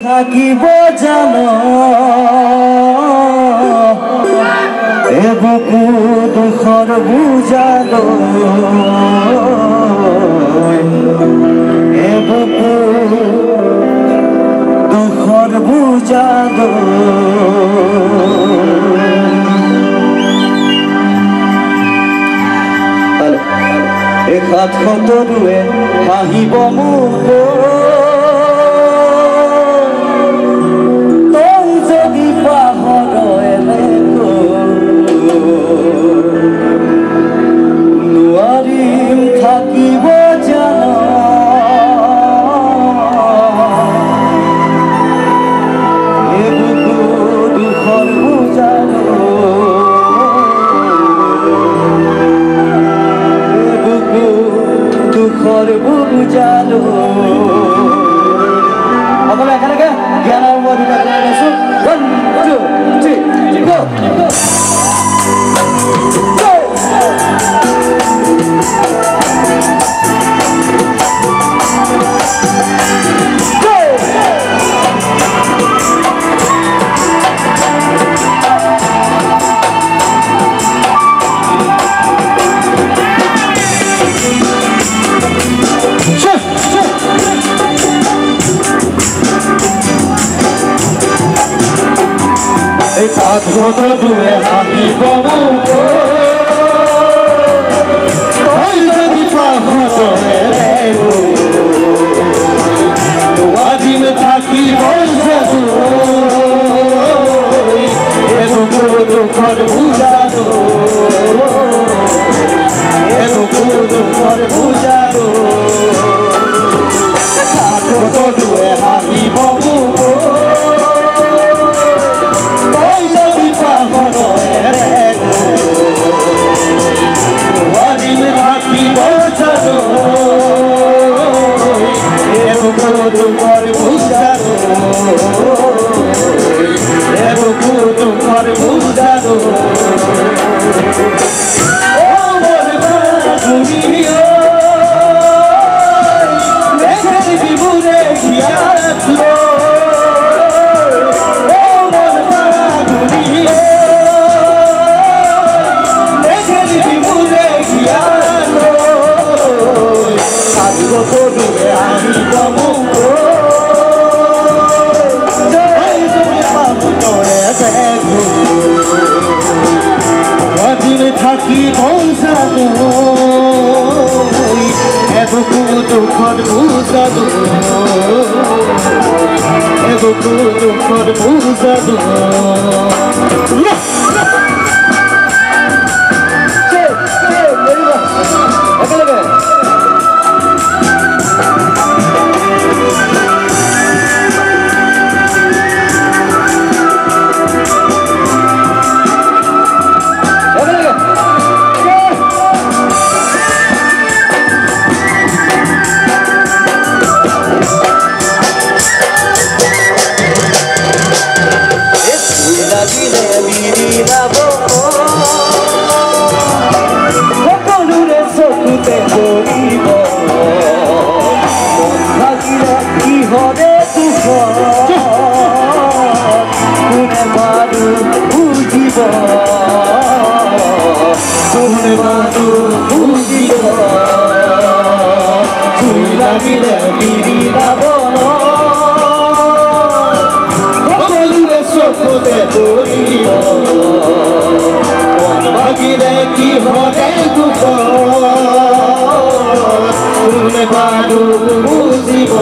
থাকিব জানো এ বুকু দুখৰ বুজালো এ বুকু দুখৰ বুজালো এই হাত খতৰুৱে হাঁহিব মোক থাকিব জানো এ বুকু দুখৰ বুজালো এ বুকু দুখৰ বুজালো সকলো একেলগে জ্ঞানৰ মই দুটা গাই আছো 1 2 3 go এই হাত খতৰুৱে হাঁহিব মোক তই যদি পাহৰে আজিম থাকিব জানো এ বুকু দুখৰ বুজালো এ বুকু দুখৰ বুজালো হাত খতৰুৱে হাঁহিব মোক থাকিব জানো এ বুকু দুখৰ বুজালো এ বুকু দুখৰ বুজালো সকলোৰে চকুতে পৰিব মন থাকিলে কিহৰে দুখ কোনে বাৰু বুজিব কোনে বাৰু বুজিব জুই লাগিলে বিৰি যাব সকলোৰে চকুতে পৰিব লাগিলে কি হৰে দুখ কোনে বাৰু বুজিব